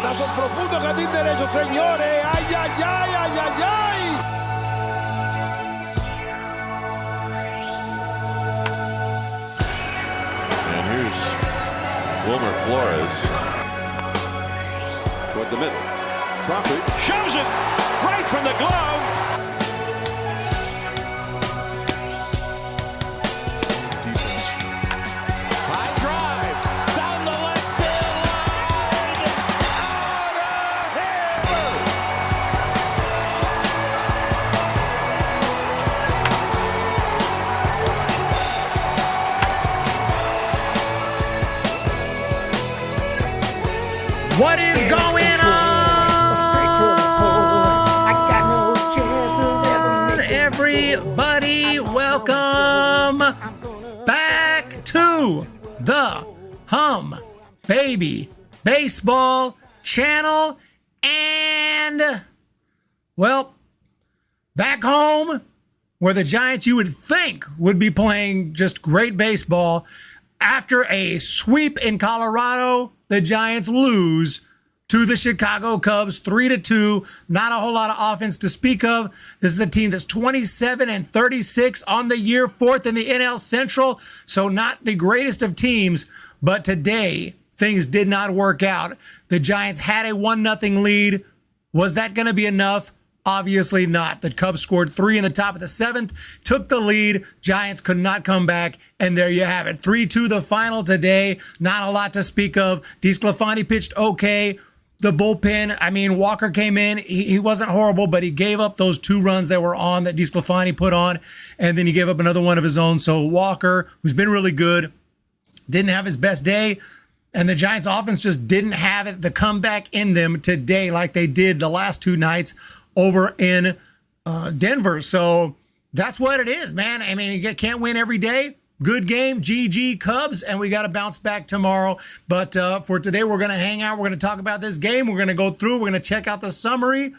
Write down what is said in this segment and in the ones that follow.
Batazo profundo, jardín derecho, señores. ¡Ay, ay, ay, ay, ay, ay! And here's Wilmer Flores toward the middle. Crawford shows it right from the glove. High drive down the left field line. Out of here. What is going on, everybody? Welcome back to the Humm Baby Baseball channel. And, well, back home where the Giants, you would think, would be playing just great baseball. After a sweep in Colorado, the Giants lose to the Chicago Cubs 3-2. Not a whole lot of offense to speak of. This is a team that's 27-36 on the year, fourth in the NL Central. So not the greatest of teams, but today things did not work out. The Giants had a 1-0 lead. Was that going to be enough? Obviously not. The Cubs scored 3 in the top of the 7th, took the lead. Giants could not come back, and there you have it. 3-2 the final today. Not a lot to speak of. DeSclafani pitched okay. The bullpen, I mean, Walker came in. He wasn't horrible, but he gave up those 2 runs that were on that DeSclafani put on, and then he gave up another one of his own. So Walker, who's been really good, didn't have his best day. And the Giants offense just didn't have it, the comeback in them today like they did the last 2 nights over in Denver. So that's what it is, man. I mean, you can't win every day. Good game, GG Cubs, and we got to bounce back tomorrow. But for today, we're going to hang out. We're going to talk about this game. We're going to go through. We're going to check out the summary,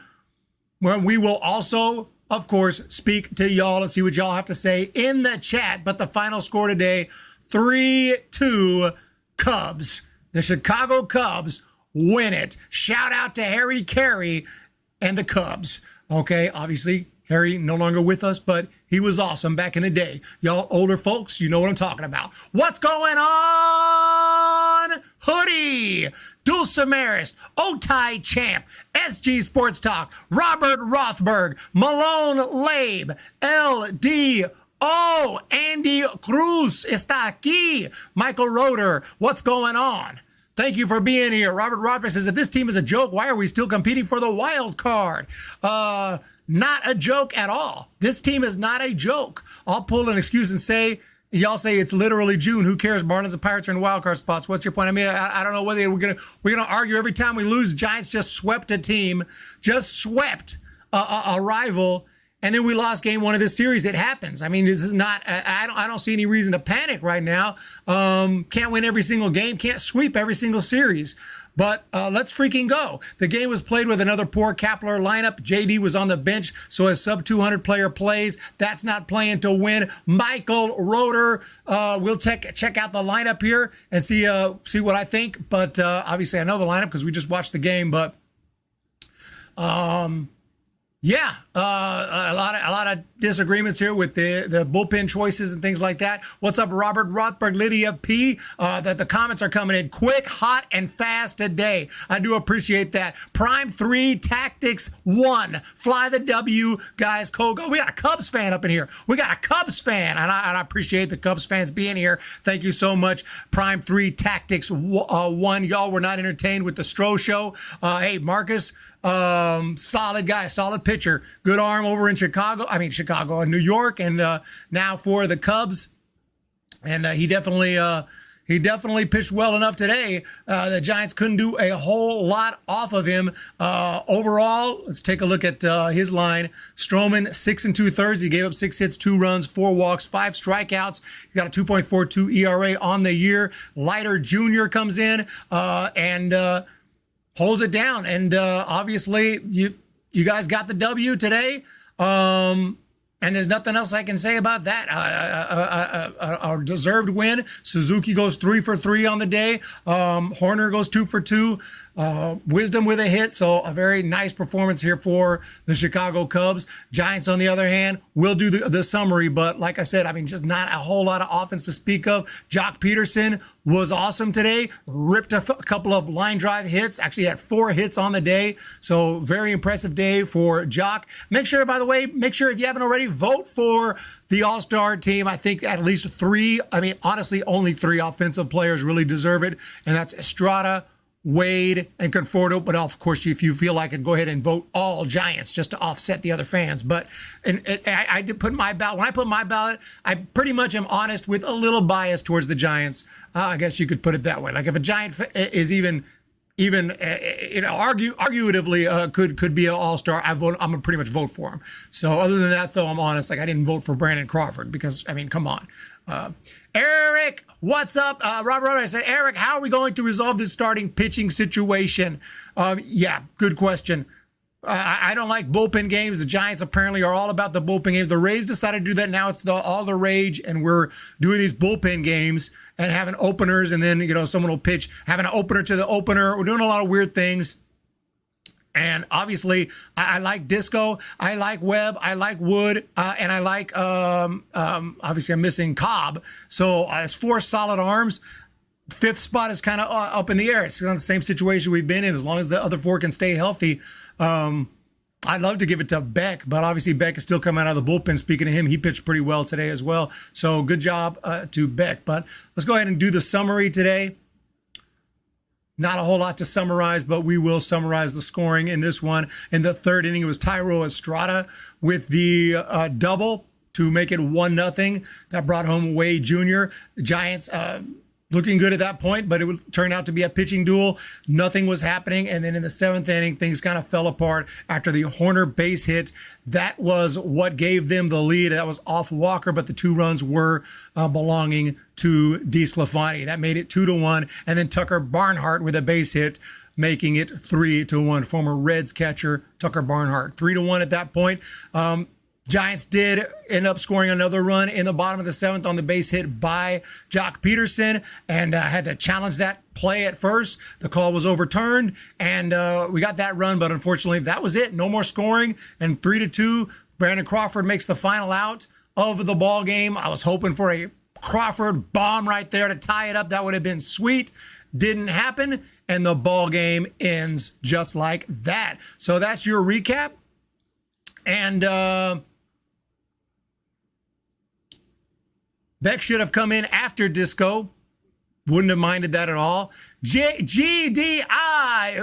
where we will also, of course, speak to y'all and see what y'all have to say in the chat. But the final score today, 3-2 Cubs. The Chicago Cubs win it. Shout out to Harry Carey and the Cubs. Okay, obviously, Harry no longer with us, but he was awesome back in the day. Y'all older folks, you know what I'm talking about. What's going on? Hoodie, Dulcimeris, Otai Champ, SG Sports Talk, Robert Rothberg, Malone Labe, LD. Oh, Andy Cruz está aquí. Michael Roeder, what's going on? Thank you for being here. Robert Roberts says, if this team is a joke, why are we still competing for the wild card? Not a joke at all. This team is not a joke. I'll pull an excuse and say, y'all say it's literally June. Who cares? Marlins and Pirates are in wild card spots. What's your point? I mean, I don't know whether we're gonna argue every time we lose. Giants just swept a team, just swept a rival. And then we lost game 1 of this series. It happens. I mean, this is not, I don't see any reason to panic right now. Can't win every single game. Can't sweep every single series. But let's freaking go. The game was played with another poor Kapler lineup. JD was on the bench, so a sub-200 player plays. That's not playing to win. Michael Roeder, we'll check out the lineup here and see what I think. But obviously I know the lineup because we just watched the game. But yeah, a lot of disagreements here with the bullpen choices and things like that. What's up, Robert Rothberg, Lydia P? That the comments are coming in quick, hot, and fast today. I do appreciate that. Prime 3 Tactics 1. Fly the W, guys. Kogo. We got a Cubs fan up in here. We got a Cubs fan, and I appreciate the Cubs fans being here. Thank you so much. Prime 3 Tactics 1. Y'all were not entertained with the Stroh show. Hey, Marcus. Solid guy, solid pitcher, good arm over in Chicago, New York, and now for the Cubs. And he definitely pitched well enough today. The Giants couldn't do a whole lot off of him. Overall, let's take a look at his line. Stroman, 6 2/3. He gave up 6 hits, 2 runs, 4 walks, 5 strikeouts. He got a 2.42 ERA on the year. Leiter Jr. comes in and holds it down. And obviously, you guys got the W today. And there's nothing else I can say about that. A deserved win. Suzuki goes 3 for 3 on the day. Horner goes 2 for 2. Wisdom with a hit. So a very nice performance here for the Chicago Cubs. Giants, on the other hand, will do the summary. But like I said, I mean, just not a whole lot of offense to speak of. Jock Peterson was awesome today. Ripped a couple of line drive hits. Actually had 4 hits on the day. So very impressive day for Jock. Make sure, by the way, if you haven't already, vote for the All-Star team. I think at least 3, I mean, honestly, only 3 offensive players really deserve it. And that's Estrada, Wade, and Conforto. But of course, if you feel like it, go ahead and vote all Giants just to offset the other fans. But I did put my ballot. When I put my ballot, I pretty much am honest with a little bias towards the Giants. I guess you could put it that way. Like if a Giant is even arguably could be an all-star, I'm gonna pretty much vote for him. So other than that, though, I'm honest. Like I didn't vote for Brandon Crawford because, I mean, come on. Eric, what's up? Robert, I said, Eric, how are we going to resolve this starting pitching situation? Yeah, good question. I don't like bullpen games. The Giants apparently are all about the bullpen games. The Rays decided to do that. Now it's all the rage, and we're doing these bullpen games and having openers, and then, someone will pitch, having an opener to the opener. We're doing a lot of weird things. And obviously, I like Disco, I like Webb, I like Wood, and I like, obviously, I'm missing Cobb. So it's 4 solid arms. 5th spot is kind of up in the air. It's kind of the same situation we've been in. As long as the other 4 can stay healthy, I'd love to give it to Beck, but obviously Beck is still coming out of the bullpen. Speaking of him, he pitched pretty well today as well. So good job to Beck. But let's go ahead and do the summary today. Not a whole lot to summarize, but we will summarize the scoring in this one. In the 3rd inning, it was Thairo Estrada with the double to make it 1-0. That brought home Wade Jr. The Giants looking good at that point, but it would turn out to be a pitching duel. Nothing was happening. And then in the 7th inning, things kind of fell apart after the Horner base hit. That was what gave them the lead. That was off Walker, but the 2 runs were belonging to DeSclafani. That made it 2-1. And then Tucker Barnhart with a base hit, making it 3-1. Former Reds catcher Tucker Barnhart. 3-1 at that point. Giants did end up scoring another run in the bottom of the 7th on the base hit by Jock Peterson, and had to challenge that play at first. The call was overturned, and we got that run, but unfortunately that was it. No more scoring, and 3-2. Brandon Crawford makes the final out of the ball game. I was hoping for a Crawford bomb right there to tie it up. That would have been sweet. Didn't happen, and the ball game ends just like that. So that's your recap. And Beck should have come in after Disco. Wouldn't have minded that at all. GDI,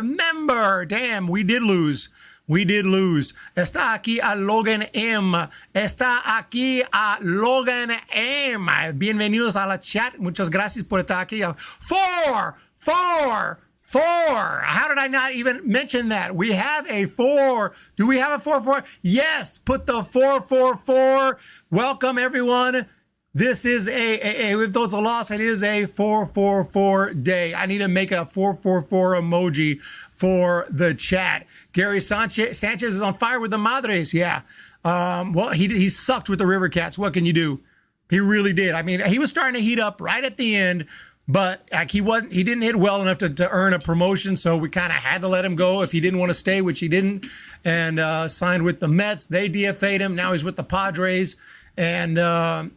member. Damn, we did lose. Está aquí a Logan M. Está aquí a Logan M. Bienvenidos a la chat. Muchas gracias por estar aquí. 4. How did I not even mention that? We have a 4. Do we have a 4-4? Yes, put the 4-4-4. Welcome, everyone. This is if those are lost, it is a 4-4-4 day. I need to make a 4-4-4 emoji for the chat. Gary Sanchez is on fire with the Madres. Yeah. Well, he sucked with the River Cats. What can you do? He really did. I mean, he was starting to heat up right at the end, but like he didn't hit well enough to earn a promotion. So we kind of had to let him go if he didn't want to stay, which he didn't, and signed with the Mets. They DFA'd him. Now he's with the Padres. And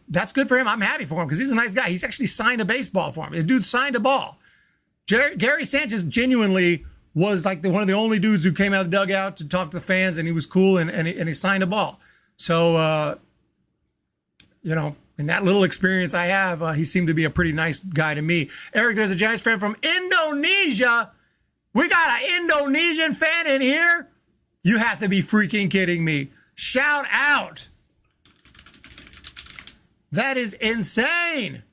that's good for him. I'm happy for him because he's a nice guy. He's actually signed a baseball for him. The dude signed a ball. Gary Sanchez genuinely was like one of the only dudes who came out of the dugout to talk to the fans, and he was cool, and he signed a ball. So, in that little experience I have, he seemed to be a pretty nice guy to me. Eric, there's a Giants fan from Indonesia. We got an Indonesian fan in here? You have to be freaking kidding me. Shout out. That is insane.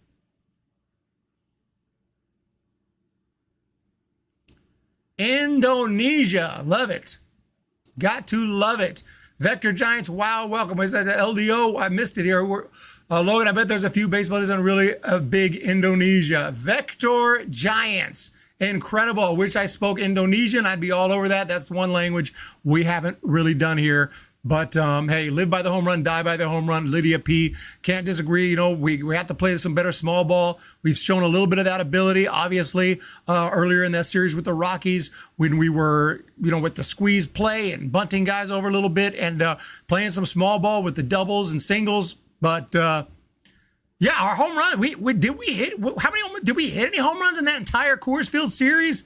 Indonesia. Love it. Got to love it. Vector Giants. Wow. Welcome. I said the LDO. I missed it here. Logan, I bet there's a few baseball isn't really a big Indonesia. Vector Giants. Incredible. I wish I spoke Indonesian. I'd be all over that. That's one language we haven't really done here. But hey, live by the home run, die by the home run. Lydia P. Can't disagree. You know, we have to play some better small ball. We've shown a little bit of that ability, obviously, earlier in that series with the Rockies when we were, you know, with the squeeze play and bunting guys over a little bit and playing some small ball with the doubles and singles. But yeah, our home run. Did we hit? How many? Did we hit any home runs in that entire Coors Field series?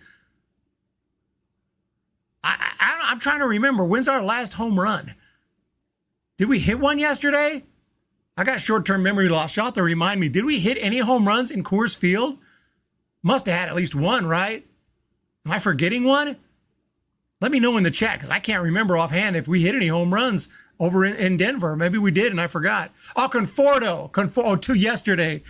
I'm trying to remember. When's our last home run? Did we hit one yesterday? I got short-term memory loss. Y'all have to remind me. Did we hit any home runs in Coors Field? Must have had at least one, right? Am I forgetting one? Let me know in the chat because I can't remember offhand if we hit any home runs over in Denver. Maybe we did and I forgot. Oh, Conforto, two yesterday.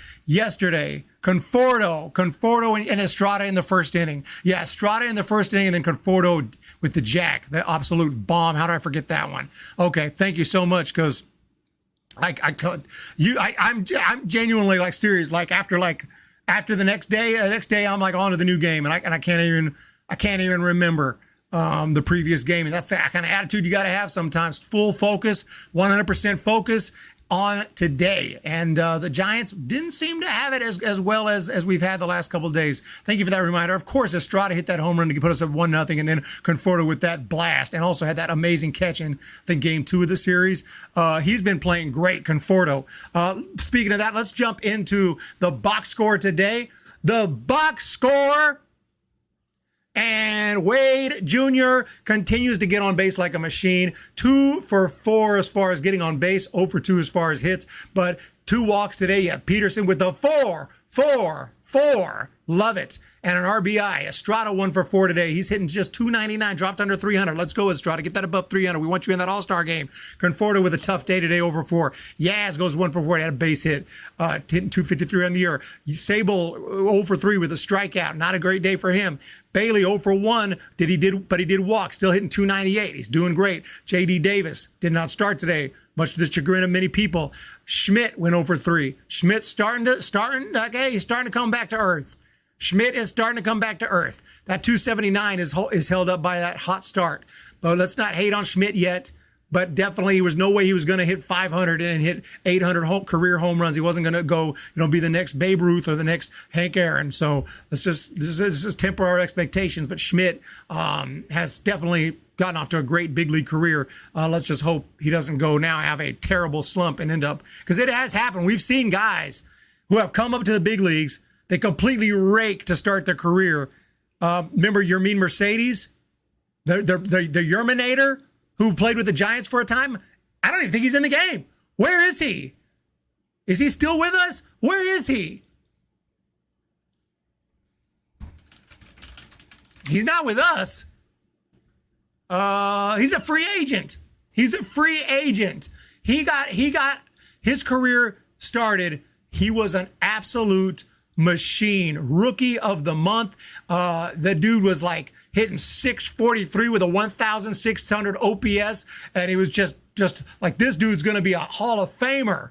Conforto and Estrada in the first inning. Yeah, Estrada in the first inning and then Conforto with the jack, the absolute bomb. How did I forget that one? Okay, thank you so much because I'm genuinely like serious. Like after the next day I'm like on to the new game and I can't even remember the previous game. And that's the kind of attitude you got to have sometimes. Full focus, 100% focus on today. And the Giants didn't seem to have it as well as we've had the last couple of days. Thank you for that reminder. Of course, Estrada hit that home run to put us at 1-0, and then Conforto with that blast, and also had that amazing catch in, I think, game 2 of the series. He's been playing great, Conforto. Speaking of that, let's jump into the box score today. The box score. And Wade Jr. continues to get on base like a machine. 2 for 4 as far as getting on base, 0 for 2 as far as hits. But 2 walks today. Yeah, Peterson with the 4. Love it. And an RBI. Estrada 1 for 4 today. He's hitting just 299, dropped under 300. Let's go, Estrada. Get that above 300. We want you in that All-Star game. Conforto with a tough day today, over 4. Yaz goes 1 for 4. He had a base hit, hitting 253 on the year. Sable 0 for 3 with a strikeout. Not a great day for him. Bailey 0 for 1, but he did walk, still hitting 298. He's doing great. J.D. Davis did not start today, much to the chagrin of many people. Schmidt went 0 for 3. Schmidt's starting he's starting to come back to earth. Schmidt is starting to come back to earth. That 279 is held up by that hot start. But let's not hate on Schmidt yet. But definitely, there was no way he was going to hit 500 and hit 800 career home runs. He wasn't going to go, be the next Babe Ruth or the next Hank Aaron. So let's just temper our expectations. But Schmidt has definitely gotten off to a great big league career. Let's just hope he doesn't go now have a terrible slump and end up, because it has happened. We've seen guys who have come up to the big leagues. They completely rake to start their career. Remember Yermin Mercedes, the Yerminator, who played with the Giants for a time? I don't even think he's in the game. Where is he? Is he still with us? Where is he? He's not with us. He's a free agent. He got his career started. He was an absolute machine. Rookie of the month. The dude was like hitting 643 with a 1,600 OPS, and he was just like, this dude's going to be a Hall of Famer.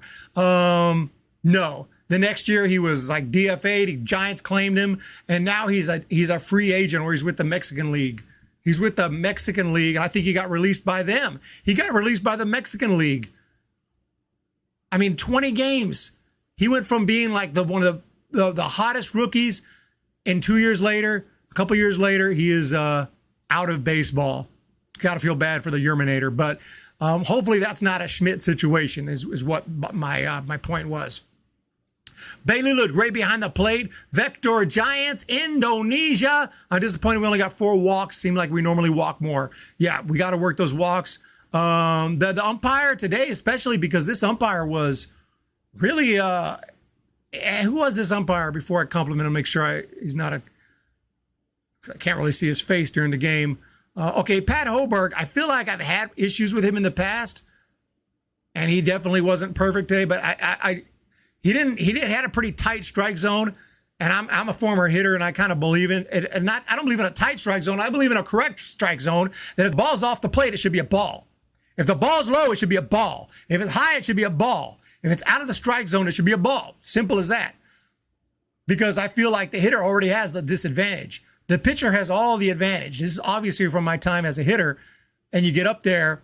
No. The next year he was like DFA'd. The Giants claimed him, and now he's a free agent, or he's with the Mexican League. He's with the Mexican League. I think he got released by them. He got released by the Mexican League. I mean, 20 games. He went from being like one of the hottest rookies, and 2 years later, a couple years later, he is out of baseball. Got to feel bad for the Yerminator, but hopefully that's not a Schmidt situation, is what my point was. Bailey looked great behind the plate. Vector Giants, Indonesia. I'm disappointed we only got 4 walks. Seemed like we normally walk more. Yeah, we got to work those walks. The umpire today, especially because this umpire was really, who was this umpire before I compliment him, make sure he's not I can't really see his face during the game. Okay, Pat Hoberg, I feel like I've had issues with him in the past, and he definitely wasn't perfect today, but he had a pretty tight strike zone, and I'm a former hitter, and I kind of believe in it, and I don't believe in a tight strike zone. I believe in a correct strike zone, that if the ball's off the plate, it should be a ball. If the ball's low, it should be a ball. If it's high, it should be a ball. If it's out of the strike zone, it should be a ball. Simple as that. Because I feel like the hitter already has the disadvantage. The pitcher has all the advantage. This is obviously from my time as a hitter, and you get up there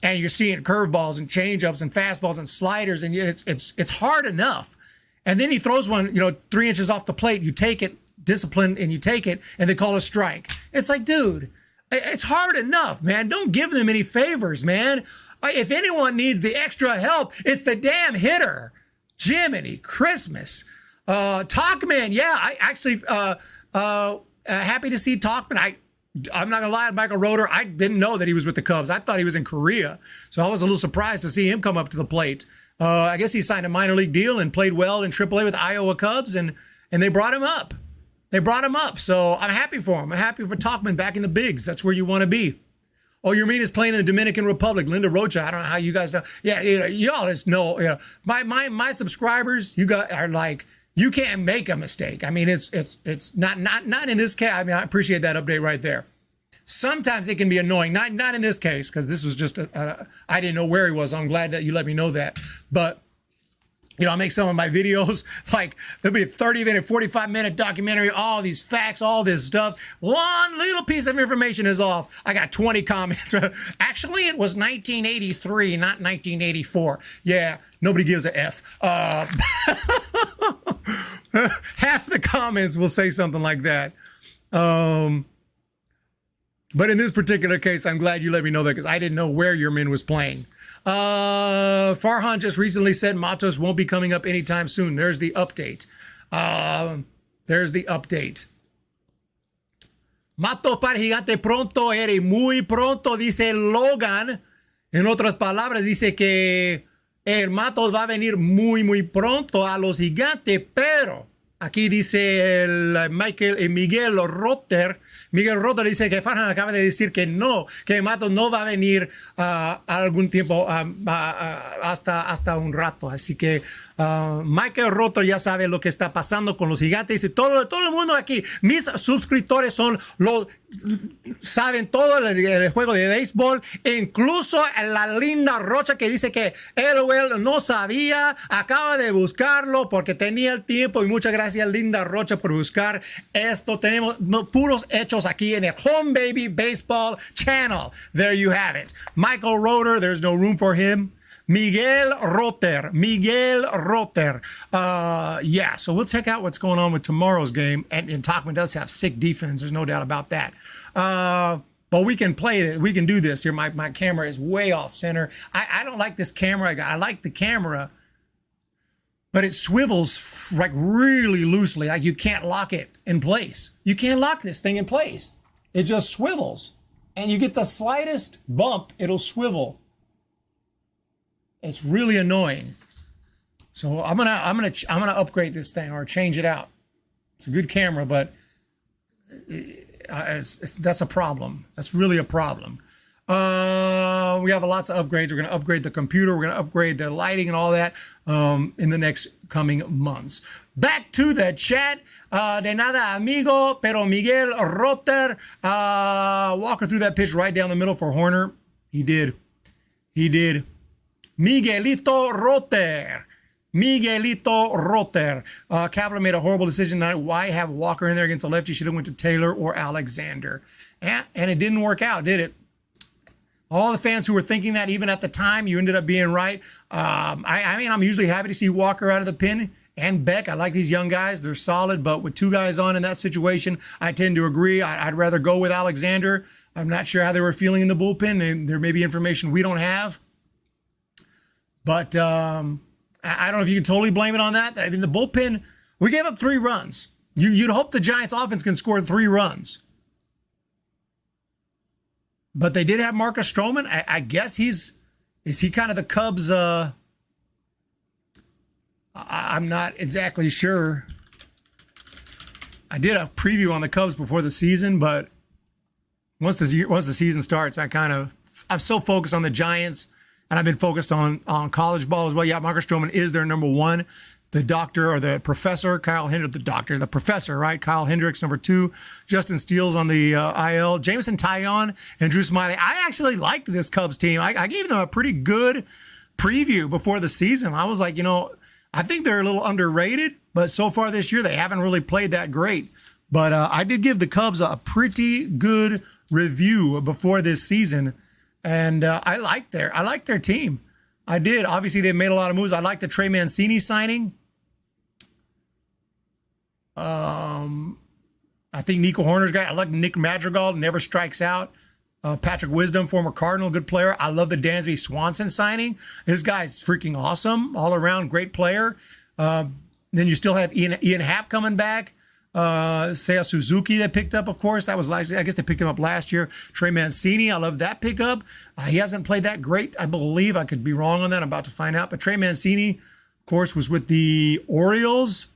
and you're seeing curveballs and changeups and fastballs and sliders, and it's hard enough. And then he throws one, 3 inches off the plate. You take it, disciplined, and you take it, and they call a strike. It's like, dude, it's hard enough, man. Don't give them any favors, man. If anyone needs the extra help, it's the damn hitter. Jiminy Christmas. Talkman, yeah, I actually happy to see Talkman. I'm not gonna lie, Michael Roeder, I didn't know that he was with the Cubs. I thought he was in Korea, so I was a little surprised to see him come up to the plate. I guess he signed a minor league deal and played well in AAA with Iowa Cubs, and they brought him up. So I'm happy for him. I'm happy for Talkman back in the bigs. That's where you want to be. Oh, Yermina's playing in the Dominican Republic. Linda Rocha, I don't know how you guys know. Yeah, y'all just know. My subscribers, you guys are like, you can't make a mistake. I mean, it's not in this case. I mean, I appreciate that update right there. Sometimes it can be annoying. Not in this case, because this was just I didn't know where he was. I'm glad that you let me know that. But I make some of my videos, like there'll be a 30-minute, 45-minute documentary, all these facts, all this stuff. One little piece of information is off. I got 20 comments. Actually, it was 1983, not 1984. Yeah, nobody gives a F. Half the comments will say something like that. But in this particular case, I'm glad you let me know that, because I didn't know where Yermin was playing. Farhan just recently said Matos won't be coming up anytime soon. There's the update. Matos para Gigante pronto, eres muy pronto, dice Logan. En otras palabras, dice que el Matos va a venir muy, muy pronto a los Gigantes, pero aquí dice el Miguel Rotter. Miguel Rotter dice que Farhan acaba de decir que no, que Matos no va a venir algún tiempo, hasta un rato. Así que Michael Rotter ya sabe lo que está pasando con los Gigantes. Y todo el mundo aquí, mis suscriptores saben todo el juego de béisbol, incluso la Linda Rocha, que dice que él no sabía, acaba de buscarlo porque tenía el tiempo. Y muchas gracias, Linda Rocha, por buscar esto. Tenemos puros hechos aquí en el Home Baby Baseball Channel. There you have it. Michael Roeder, there's no room for him. Miguel Rotter. Yeah, so we'll check out what's going on with tomorrow's game. And Talkman does have sick defense. There's no doubt about that. But we can play it. We can do this here. My camera is way off center. I don't like this camera. I like the camera, but it swivels like really loosely. Like you can't lock it in place. You can't lock this thing in place. It just swivels. And you get the slightest bump, it'll swivel. It's really annoying. So I'm gonna upgrade this thing or change it out. It's a good camera, but that's a problem. That's really a problem. We have lots of upgrades. We're gonna upgrade the computer. We're gonna upgrade the lighting and all that in the next coming months. Back to the chat. De nada, amigo. Pero Miguel Rotter, Walker threw that pitch right down the middle for Horner. He did. Miguelito Rotter. Kapler made a horrible decision tonight. Why have Walker in there against a lefty? Should have went to Taylor or Alexander. And it didn't work out, did it? All the fans who were thinking that, even at the time, you ended up being right. I mean, I'm usually happy to see Walker out of the pen and Beck. I like these young guys. They're solid, but with two guys on in that situation, I tend to agree. I'd rather go with Alexander. I'm not sure how they were feeling in the bullpen. There may be information we don't have. But I don't know if you can totally blame it on that. I mean, the bullpen, we gave up 3 runs. You'd hope the Giants offense can score 3 runs. But they did have Marcus Stroman. I guess is he kind of the Cubs? I'm not exactly sure. I did a preview on the Cubs before the season, but once the season starts, I'm so focused on the Giants, and I've been focused on college ball as well. Yeah, Marcus Stroman is their number 1. The doctor or the professor, Kyle Hendricks, the professor, right? Kyle Hendricks, number 2. Justin Steele's on the IL. Jameson Taillon and Drew Smiley. I actually liked this Cubs team. I gave them a pretty good preview before the season. I was like, I think they're a little underrated, but so far this year, they haven't really played that great. But I did give the Cubs a pretty good review before this season. And I like their team. I did. Obviously, they made a lot of moves. I like the Trey Mancini signing. I think Nico Horner's guy. I like Nick Madrigal, never strikes out. Patrick Wisdom, former Cardinal, good player. I love the Dansby Swanson signing. This guy's freaking awesome. All around, great player. Then you still have Ian Happ coming back. Seiya Suzuki that picked up, of course. That was last year. I guess they picked him up last year. Trey Mancini, I love that pickup. He hasn't played that great, I believe. I could be wrong on that. I'm about to find out. But Trey Mancini, of course, was with the Orioles.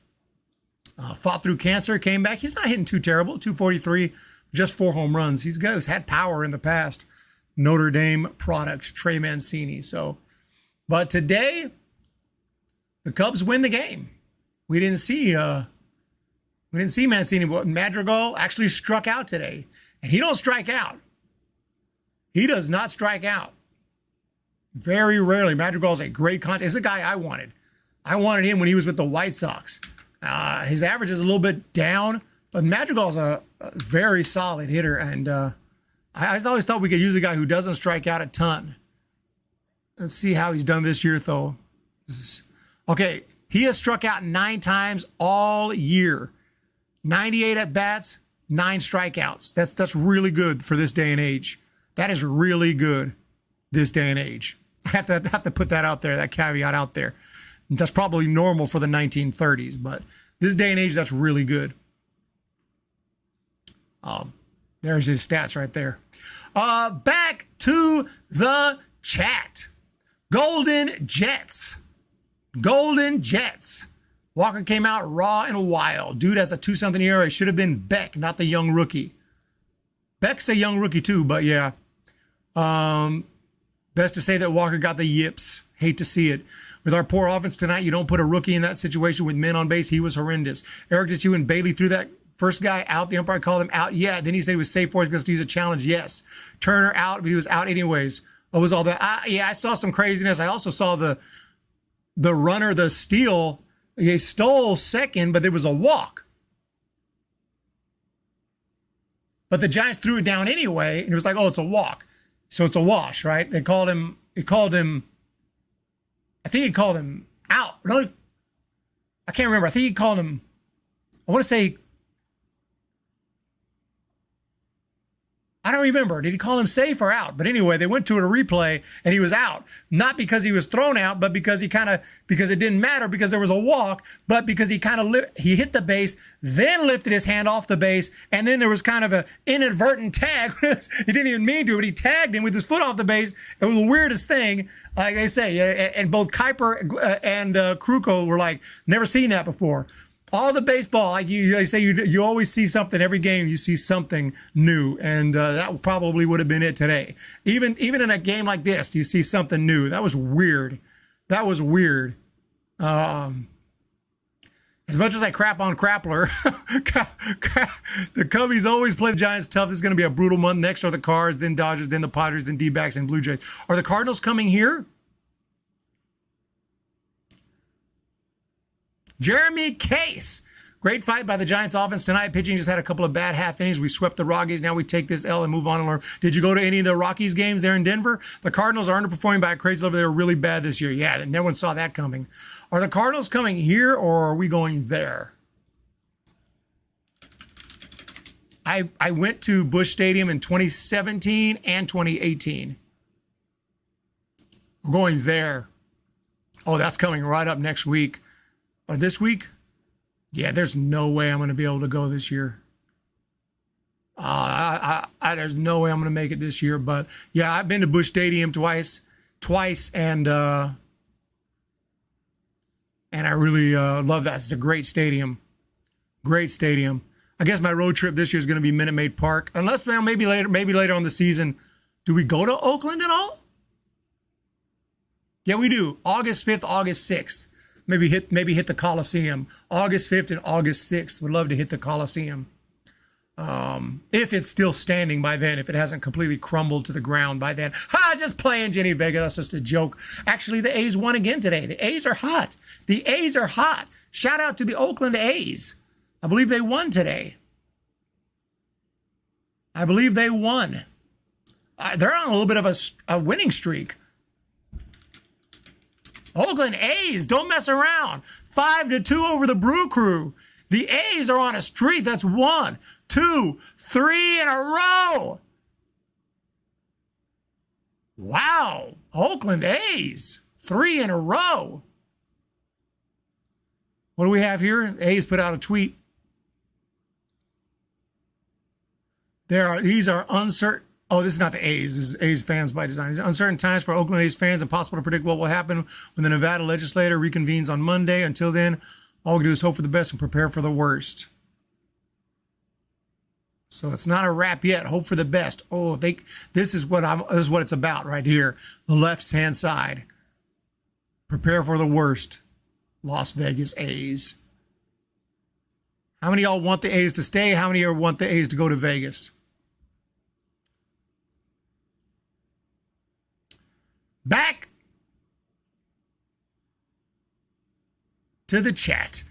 Fought through cancer, came back. He's not hitting too terrible. 243, just 4 home runs. He's had power in the past. Notre Dame product, Trey Mancini. But today, the Cubs win the game. We didn't see Mancini, but Madrigal actually struck out today. And he don't strike out. He does not strike out. Very rarely. Madrigal's a great contest. He's the guy I wanted. I wanted him when he was with the White Sox. His average is a little bit down, but Madrigal's a very solid hitter. And I always thought we could use a guy who doesn't strike out a ton. Let's see how he's done this year, though. Okay, he has struck out 9 times all year. 98 at-bats, 9 strikeouts. That's really good for this day and age. That is really good this day and age. I have to put that out there, that caveat out there. That's probably normal for the 1930s, but this day and age, that's really good. There's his stats right there. Back to the chat. Golden Jets. Walker came out raw and wild. Dude has a 2-something ERA. Should have been Beck, not the young rookie. Beck's a young rookie too, but yeah. Best to say that Walker got the yips. Hate to see it. With our poor offense tonight, you don't put a rookie in that situation with men on base. He was horrendous. Eric, did you and Bailey threw that first guy out? The umpire called him out. Yeah. Then he said he was safe for us because to use a challenge. Yes. Turner out, but he was out anyways. What was all that? Yeah, I saw some craziness. I also saw the runner, the steal. He stole second, but there was a walk. But the Giants threw it down anyway, and it was like, oh, it's a walk. So it's a wash, right? I think he called him out. No, I can't remember. I think he called him, I want to say, I don't remember. Did he call him safe or out? But anyway, they went to a replay and he was out. Not because he was thrown out, but because because it didn't matter because there was a walk, but because he he hit the base, then lifted his hand off the base, and then there was kind of an inadvertent tag. He didn't even mean to, but he tagged him with his foot off the base. It was the weirdest thing. Like I say, and both Kuiper and Kruko were like, never seen that before. All the baseball, like they say, you always see something every game. You see something new, and that probably would have been it today. Even in a game like this, you see something new. That was weird. As much as I crap on Krappler, the Cubbies always play the Giants tough. This is going to be a brutal month. Next are the Cards, then Dodgers, then the Padres, then D-backs, and Blue Jays. Are the Cardinals coming here? Jeremy Case. Great fight by the Giants offense tonight. Pitching just had a couple of bad half innings. We swept the Rockies. Now we take this L and move on and learn. Did you go to any of the Rockies games there in Denver? The Cardinals are underperforming by a crazy level. They were really bad this year. Yeah, no one saw that coming. Are the Cardinals coming here or are we going there? I went to Busch Stadium in 2017 and 2018. We're going there. Oh, that's coming right up next week. Or this week? Yeah, there's no way I'm going to be able to go this year. There's no way I'm going to make it this year. But yeah, I've been to Busch Stadium twice, and I really love that. It's a great stadium. Great stadium. I guess my road trip this year is going to be Minute Maid Park, unless maybe later on the season. Do we go to Oakland at all? Yeah, we do. August 5th, August 6th. Maybe hit the Coliseum. August 5th and August 6th. Would love to hit the Coliseum. If it's still standing by then, if it hasn't completely crumbled to the ground by then. Just playing Jenny Vega. That's just a joke. Actually, the A's won again today. The A's are hot. The A's are hot. Shout out to the Oakland A's. I believe they won today. I believe they won. They're on a little bit of a winning streak. Oakland A's, don't mess around. 5-2 over the Brew Crew. The A's are on a streak. That's 1, 2, 3 in a row. Wow. Oakland A's, 3 in a row. What do we have here? A's put out a tweet. These are uncertain. Oh, this is not the A's. This is A's fans by design. These are uncertain times for Oakland A's fans. Impossible to predict what will happen when the Nevada legislature reconvenes on Monday. Until then, all we do is hope for the best and prepare for the worst. So it's not a wrap yet. Hope for the best. Oh, this is what it's about right here. The left-hand side. Prepare for the worst. Las Vegas A's. How many of y'all want the A's to stay? How many of y'all want the A's to go to Vegas? Back to the chat.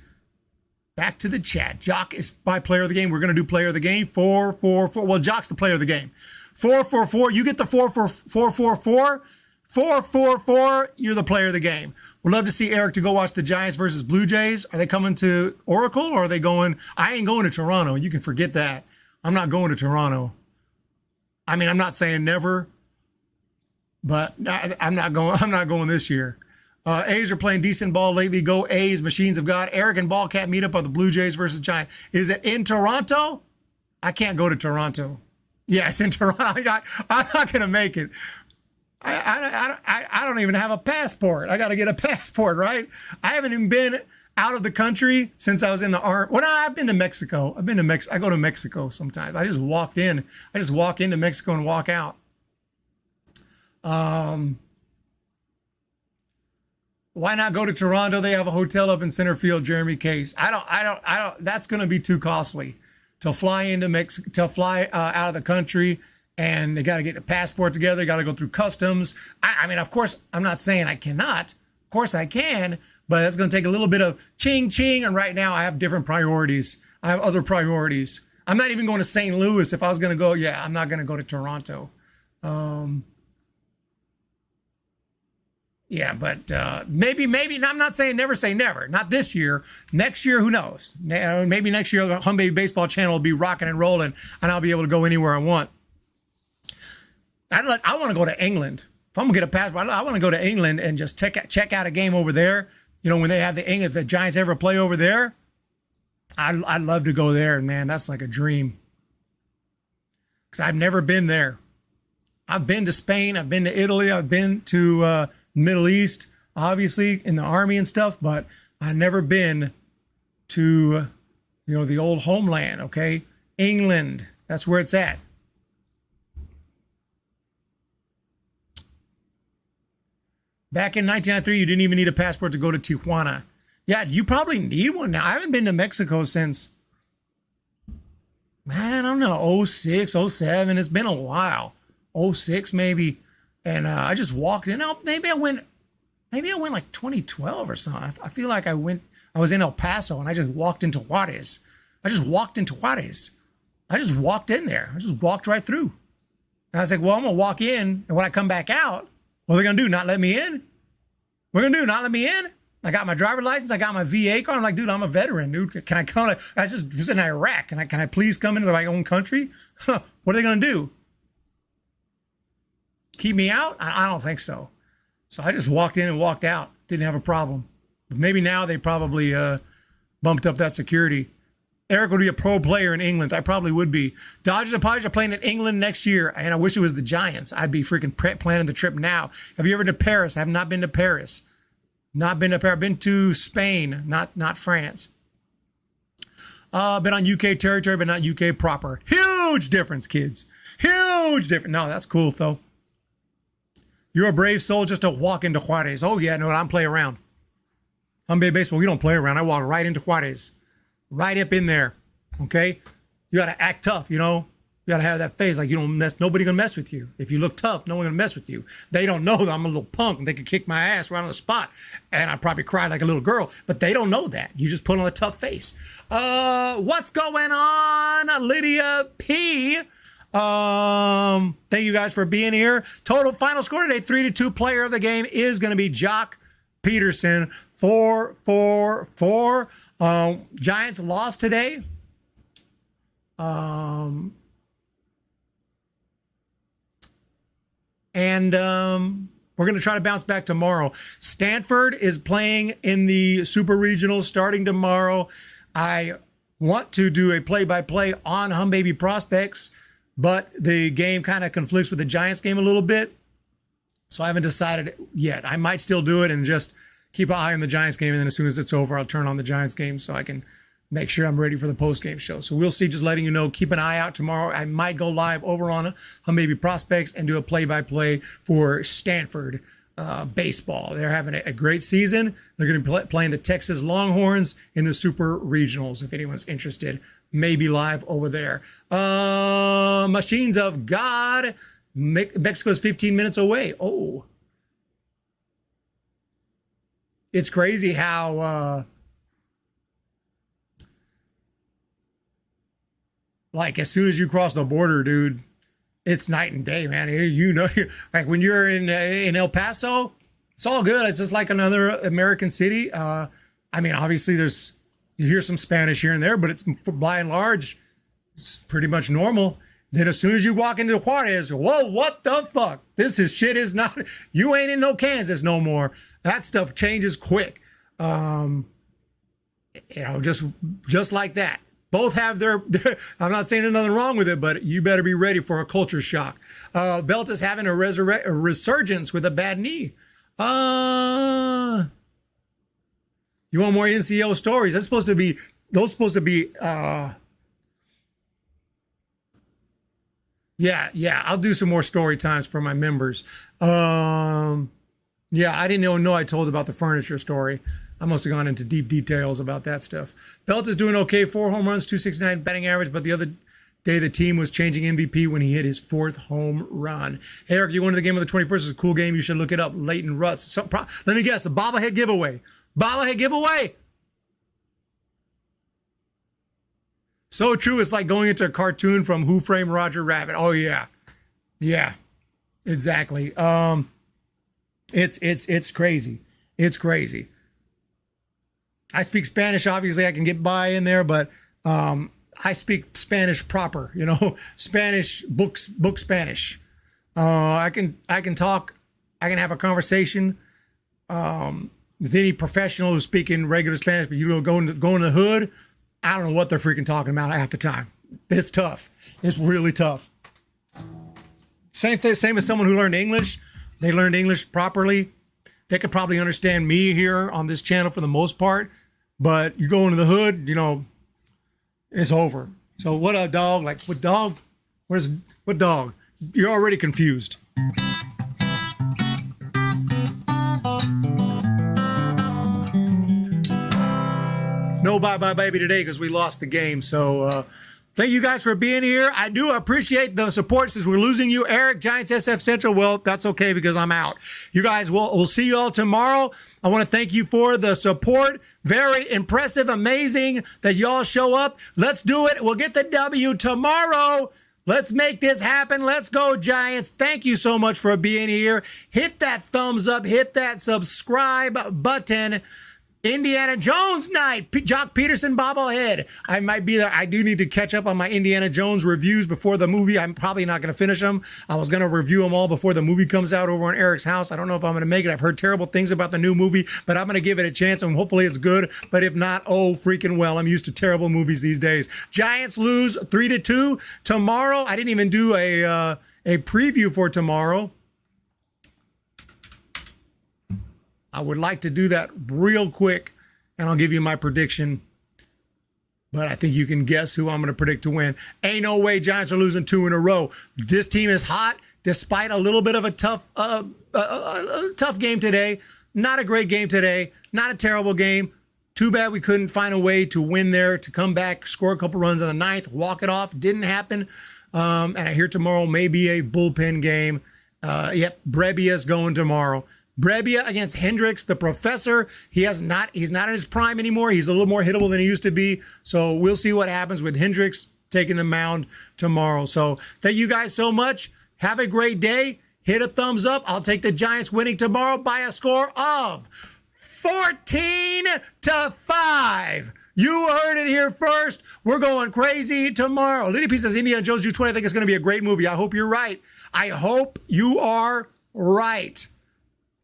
Back to the chat. Jock is my player of the game. We're going to do player of the game. 4-4-4. Well, Jock's the player of the game. 4-4-4. You get the 4-4-4. 4-4-4. You're the player of the game. We'd love to see Eric to go watch the Giants versus Blue Jays. Are they coming to Oracle or are they going? I ain't going to Toronto. You can forget that. I'm not going to Toronto. I mean, I'm not saying never, but I'm not going this year. A's are playing decent ball lately. Go A's, machines of God. Eric and Ballcat meet up on the Blue Jays versus Giants. Is it in Toronto? I can't go to Toronto. Yeah, it's in Toronto. I'm not going to make it. I don't even have a passport. I got to get a passport, right? I haven't even been out of the country since I was in the Army. Well, no, I've been to Mexico. I go to Mexico sometimes. I just walk into Mexico and walk out. Why not go to Toronto? They have a hotel up in center field, Jeremy Case. I don't, that's going to be too costly to fly into Mexico, to fly out of the country, and they got to get a passport together. They got to go through customs. I mean, of course, I'm not saying I cannot. Of course I can, but it's going to take a little bit of ching. And right now I have different priorities. I have other priorities. I'm not even going to St. Louis. If I was going to go, I'm not going to go to Toronto. But maybe, I'm not saying never say never. Not this year. Next year, who knows? Maybe next year, the Humm Baby Baseball channel will be rocking and rolling, and I'll be able to go anywhere I want. I want to go to England. If I'm going to get a passport, I want to go to England and just check out a game over there. You know, when they have if the Giants ever play over there, I'd love to go there, man. That's like a dream. Because I've never been there. I've been to Spain. I've been to Italy. I've been to Middle East, obviously, in the Army and stuff. But I've never been to, the old homeland, okay? England. That's where it's at. Back in 1993, you didn't even need a passport to go to Tijuana. Yeah, you probably need one now. I haven't been to Mexico since, man, I don't know, 06, 07. It's been a while. 06 maybe. And I just walked in. Maybe I went like 2012 or something. I feel like I was in El Paso and I just walked into Juarez. I just walked in there. I just walked right through. And I was like, well, I'm going to walk in. And when I come back out, what are they going to do? Not let me in? What are they going to do? Not let me in? I got my driver's license. I got my VA card. I'm like, dude, I'm a veteran, dude. Can I come? I just in Iraq. Can I please come into my own country? What are they going to do? Keep me out? I don't think so. So I just walked in and walked out. Didn't have a problem. But maybe now they probably bumped up that security. Eric would be a pro player in England. I probably would be. Dodgers and Padres are playing in England next year, and I wish it was the Giants. I'd be freaking planning the trip now. Have you ever been to Paris? I have not been to Paris. Not been to Paris. I've been to Spain, not France. Been on UK territory, but not UK proper. Huge difference, kids. Huge difference. No, that's cool, though. You're a brave soul just to walk into Juarez. Oh, yeah, no, I'm playing around. Humm Baby Baseball, we don't play around. I walk right into Juarez. Right up in there, okay? You got to act tough, You got to have that face like nobody going to mess with you. If you look tough, no one going to mess with you. They don't know that I'm a little punk and they can kick my ass right on the spot. And I probably cry like a little girl, but they don't know that. You just put on a tough face. What's going on, Lydia P? Thank you guys for being here. Total final score today, 3-2. Player of the game is going to be Jock Peterson, 4-4-4. Giants lost today. We're going to try to bounce back tomorrow. Stanford is playing in the Super Regional starting tomorrow. I want to do a play-by-play on Humm Baby Prospects, but the game kind of conflicts with the Giants game a little bit. So I haven't decided yet. I might still do it and just keep an eye on the Giants game, and then as soon as it's over, I'll turn on the Giants game so I can make sure I'm ready for the post-game show. So we'll see, just letting you know, keep an eye out tomorrow. I might go live over on Humm Baby Prospects and do a play-by-play for Stanford baseball. They're having a great season. They're going to be playing the Texas Longhorns in the Super Regionals. If anyone's interested, maybe live over there. Machines of God. Mexico's 15 minutes away. Oh. It's crazy how... like, as soon as you cross the border, dude, it's night and day, man. You know, like when you're in El Paso, it's all good. It's just like another American city. I mean, obviously, you hear some Spanish here and there, but it's by and large, it's pretty much normal. Then as soon as you walk into Juarez, whoa, what the fuck? Shit is not, you ain't in no Kansas no more. That stuff changes quick. You know, just like that. Both have their I'm not saying there's nothing wrong with it, but you better be ready for a culture shock. Belt is having a resurgence with a bad knee. You want more NCO stories? Those supposed to be yeah, I'll do some more story times for my members. Yeah, I didn't even know I told about the furniture story. I must have gone into deep details about that stuff. Belt is doing okay. 4 home runs, 269 batting average, but the other day the team was changing MVP when he hit his 4th home run. Hey, Eric, you won the game of the 21st. It's a cool game. You should look it up. Leighton Rutz. Let me guess, a bobblehead giveaway. Bobblehead giveaway. So true. It's like going into a cartoon from Who Framed Roger Rabbit. Oh, yeah. Yeah, exactly. It's crazy. It's crazy. I speak Spanish. Obviously, I can get by in there, but I speak Spanish proper. You know, Spanish book Spanish. I can talk. I can have a conversation with any professional who's speaking regular Spanish. But you know, go in the hood, I don't know what they're freaking talking about half the time. It's tough. It's really tough. Same as someone who learned English. They learned English properly. They could probably understand me here on this channel for the most part, but you go into the hood, you know, it's over. So what a dog, like what dog? What dog? You're already confused. No bye-bye baby today because we lost the game. So thank you guys for being here. I do appreciate the support since we're losing you. Eric, Giants SF Central. Well, that's okay because I'm out. You guys, we'll see you all tomorrow. I want to thank you for the support. Very impressive, amazing that y'all show up. Let's do it. We'll get the W tomorrow. Let's make this happen. Let's go, Giants. Thank you so much for being here. Hit that thumbs up. Hit that subscribe button. Indiana Jones night, Jock Peterson bobblehead. I might be there. I do need to catch up on my Indiana Jones reviews before the movie. I'm probably not going to finish them. I was going to review them all before the movie comes out over on Eric's house. I don't know if I'm going to make it. I've heard terrible things about the new movie, but I'm going to give it a chance and hopefully it's good. But if not, oh, freaking well. I'm used to terrible movies these days. Giants lose 3-2 tomorrow. I didn't even do a preview for tomorrow. I would like to do that real quick, and I'll give you my prediction. But I think you can guess who I'm going to predict to win. Ain't no way Giants are losing 2 in a row. This team is hot, despite a little bit of a tough game today. Not a great game today. Not a terrible game. Too bad we couldn't find a way to win there, to come back, score a couple runs in the 9th, walk it off. Didn't happen. And I hear tomorrow may be a bullpen game. Yep, Brebbia's going tomorrow. Brebbia against Hendricks, the professor. He's not in his prime anymore. He's a little more hittable than he used to be. So we'll see what happens with Hendricks. taking the mound tomorrow. So thank you guys so much. Have a great day. Hit a thumbs up. I'll take the Giants winning tomorrow by a score of 14-5. You heard it here first. We're going crazy tomorrow. Liddy P says Indiana Jones June 20. I think it's going to be a great movie. I hope you're right. I hope you are right.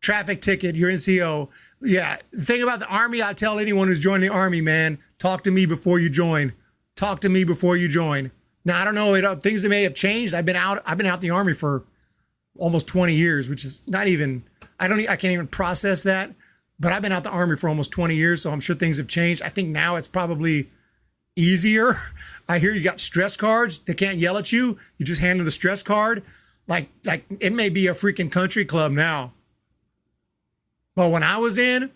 Traffic ticket, your NCO. Yeah, the thing about the Army, I tell anyone who's joining the Army, man, talk to me before you join. Talk to me before you join. Now, I don't know, things that may have changed. I've been out the Army for almost 20 years, which is not even, I can't even process that. But I've been out the Army for almost 20 years, so I'm sure things have changed. I think now it's probably easier. I hear you got stress cards. They can't yell at you. You just hand them the stress card. Like it may be a freaking country club now. But when I was in,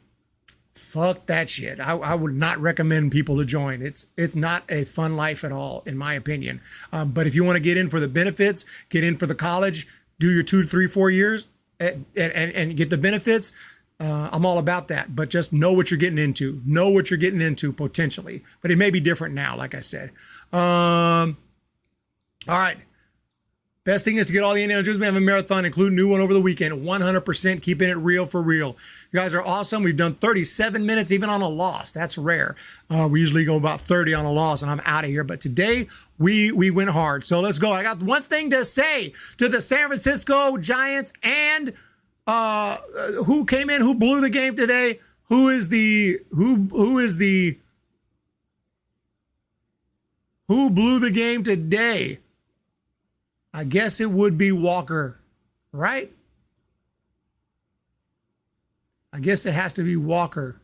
fuck that shit. I would not recommend people to join. It's not a fun life at all, in my opinion. But if you want to get in for the benefits, get in for the college, do your 2, 3, 4 years and get the benefits, I'm all about that. But just know what you're getting into. Know what you're getting into potentially. But it may be different now, like I said. All right. Best thing is to get all the Indiana Jones. We have a marathon, including new one over the weekend. 100% keeping it real for real. You guys are awesome. We've done 37 minutes even on a loss. That's rare. We usually go about 30 on a loss, and I'm out of here. But today we went hard. So let's go. I got one thing to say to the San Francisco Giants and who came in, who blew the game today. Who blew the game today? I guess it would be Walker, right? I guess it has to be Walker.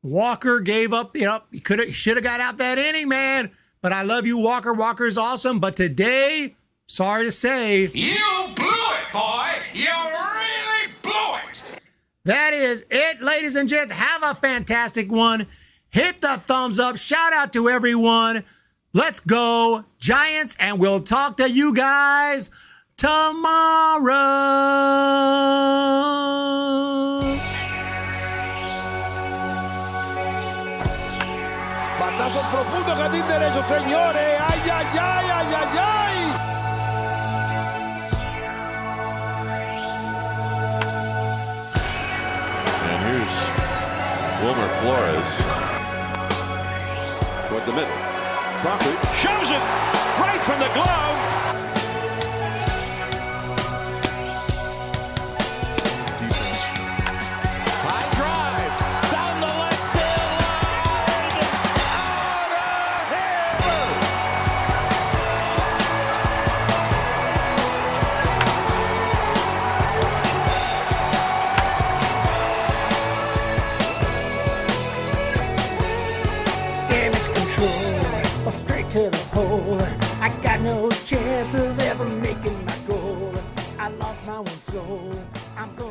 Walker gave up, he should have got out that inning, man. But I love you, Walker. Walker's awesome. But today, sorry to say, you blew it, boy. You really blew it. That is it, ladies and gents. Have a fantastic one. Hit the thumbs up. Shout out to everyone. Let's go, Giants, and we'll talk to you guys tomorrow. Batazo profundo, jardín derecho, señores. Ay, ay, ay, ay, ay, ay. And here's Wilmer Flores toward the middle. Crawford shows it right from the glove. High drive down the left field line. Out of here. Damage control, straight to the hole. I got no chance of ever making my goal. I lost my one soul. I'm going